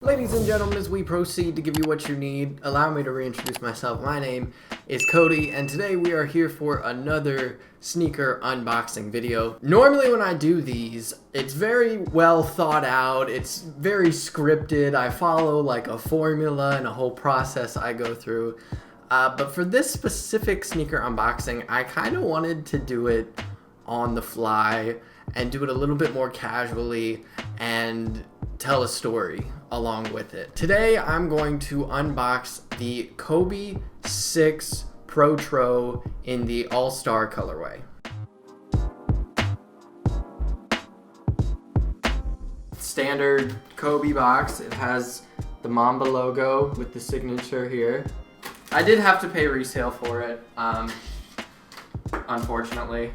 Ladies and gentlemen, as we proceed to give you what you need, allow me to reintroduce myself. My name is Cody, and today we are here for another sneaker unboxing video. Normally when I do these, it's very well thought out, it's very scripted, I follow like a formula and a whole process I go through. But for this specific sneaker unboxing, I kind of wanted to do it on the fly and do it a little bit more casually and tell a story along with it. Today I'm going to unbox the Kobe 6 Protro in the All-Star colorway. Standard Kobe box. It has the Mamba logo with the signature here. I did have to pay resale for it, unfortunately.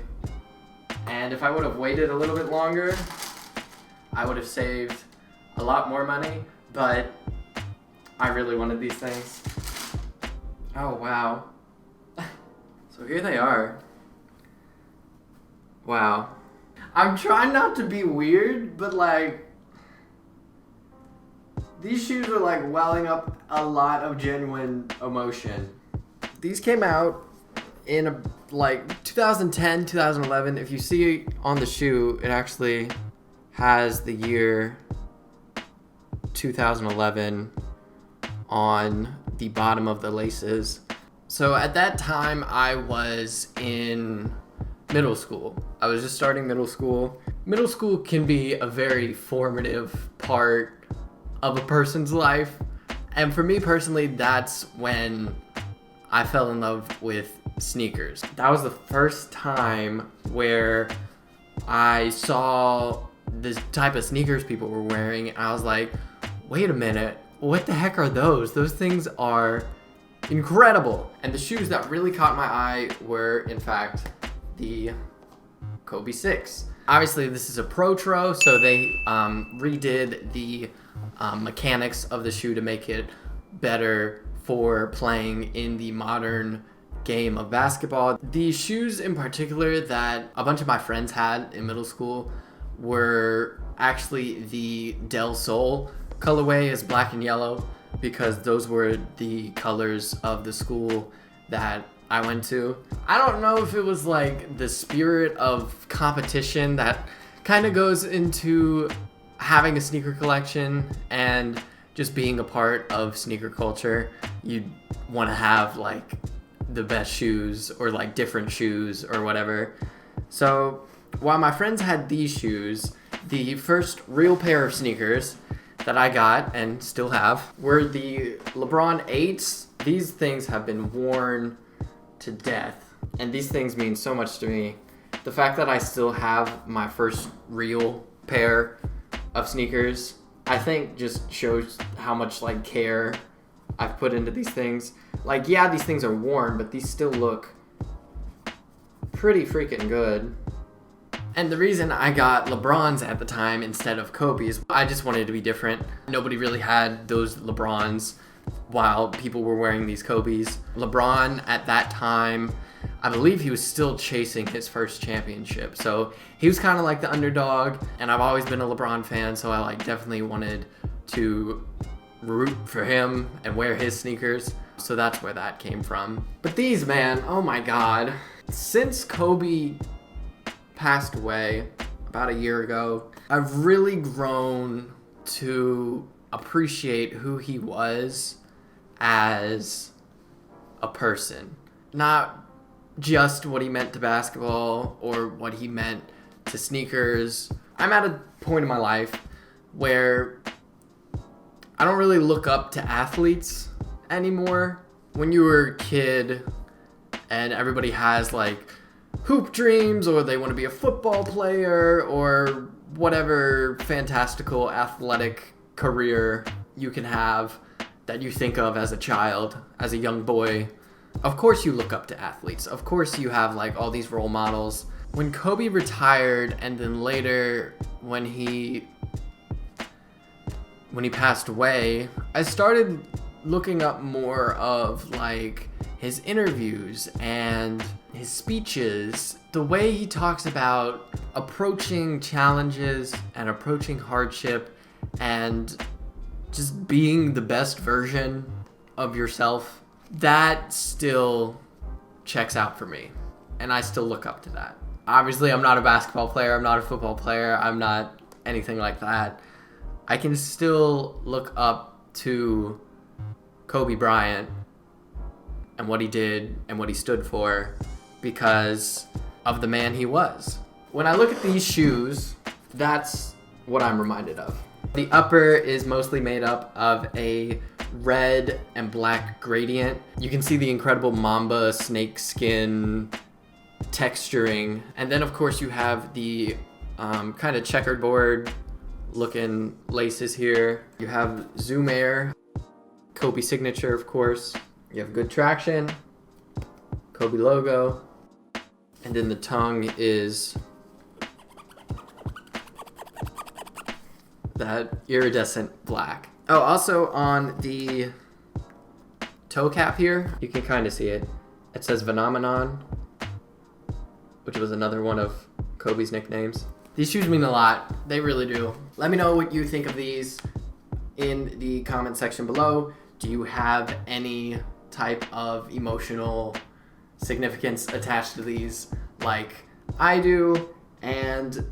And if I would have waited a little bit longer, I would have saved a lot more money, but I really wanted these things. Oh, wow. So here they are. Wow. I'm trying not to be weird, but like, these shoes are like welling up a lot of genuine emotion. These came out in like 2010, 2011. If you see on the shoe, it actually has the year 2011 on the bottom of the laces. So at that time I was in middle school. I was just starting middle school. Middle school can be a very formative part of a person's life. And for me personally, that's when I fell in love with sneakers. That was the first time where I saw the type of sneakers people were wearing, and I was like, wait a minute, what the heck are those? Those things are incredible. And the shoes that really caught my eye were, in fact, the Kobe 6. Obviously, this is a Protro, so they redid the mechanics of the shoe to make it better for playing in the modern game of basketball. The shoes in particular that a bunch of my friends had in middle school were actually the Del Sol colorway, is black and yellow, because those were the colors of the school that I went to. I don't know if it was like the spirit of competition that kind of goes into having a sneaker collection and just being a part of sneaker culture. You want to have like the best shoes or like different shoes or whatever. So while my friends had these shoes, the first real pair of sneakers that I got and still have were the LeBron 8s. These things have been worn to death, and these things mean so much to me. The fact that I still have my first real pair of sneakers, I think just shows how much like care I've put into these things. Like, yeah, these things are worn, but these still look pretty freaking good. And the reason I got LeBrons at the time instead of Kobe's, I just wanted to be different. Nobody really had those LeBrons while people were wearing these Kobe's. LeBron at that time, I believe he was still chasing his first championship. So he was kind of like the underdog, and I've always been a LeBron fan, so I like definitely wanted to root for him and wear his sneakers. So that's where that came from. But these, man, oh my God. Since Kobe passed away about a year ago, I've really grown to appreciate who he was as a person. Not just what he meant to basketball or what he meant to sneakers. I'm at a point in my life where I don't really look up to athletes anymore. When you were a kid and everybody has like hoop dreams, or they want to be a football player, or whatever fantastical athletic career you can have that you think of as a child, as a young boy, of course you look up to athletes. Of course you have like all these role models. When Kobe retired, and then later when he passed away, I started looking up more of like his interviews and his speeches, the way he talks about approaching challenges and approaching hardship and just being the best version of yourself, that still checks out for me. And I still look up to that. Obviously, I'm not a basketball player. I'm not a football player. I'm not anything like that. I can still look up to Kobe Bryant and what he did and what he stood for because of the man he was. When I look at these shoes, that's what I'm reminded of. The upper is mostly made up of a red and black gradient. You can see the incredible Mamba snake skin texturing. And then of course you have the kind of checkerboard looking laces here. You have Zoom Air, Kobe signature of course. You have good traction, Kobe logo, and then the tongue is that iridescent black. Oh, also on the toe cap here, you can kind of see it. It says Phenomenon, which was another one of Kobe's nicknames. These shoes mean a lot. They really do. Let me know what you think of these in the comment section below. Do you have any type of emotional significance attached to these like I do? And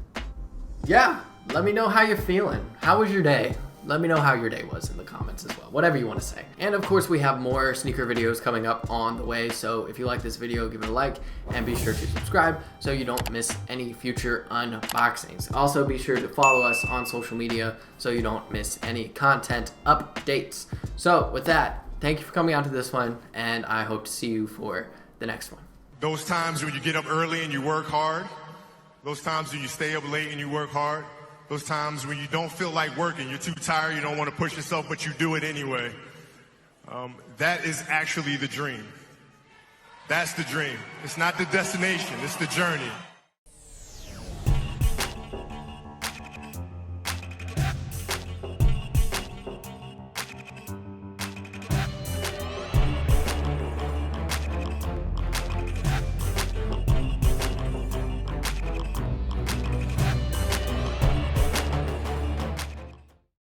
yeah, let me know how you're feeling. How was your day? Let me know how your day was in the comments as well. Whatever you want to say. And of course, we have more sneaker videos coming up on the way. So if you like this video, give it a like and be sure to subscribe so you don't miss any future unboxings. Also, be sure to follow us on social media so you don't miss any content updates. So with that, thank you for coming out to this one, and I hope to see you for the next one. Those times when you get up early and you work hard, those times when you stay up late and you work hard, those times when you don't feel like working, you're too tired, you don't want to push yourself, but you do it anyway. That is actually the dream. That's the dream. It's not the destination, it's the journey.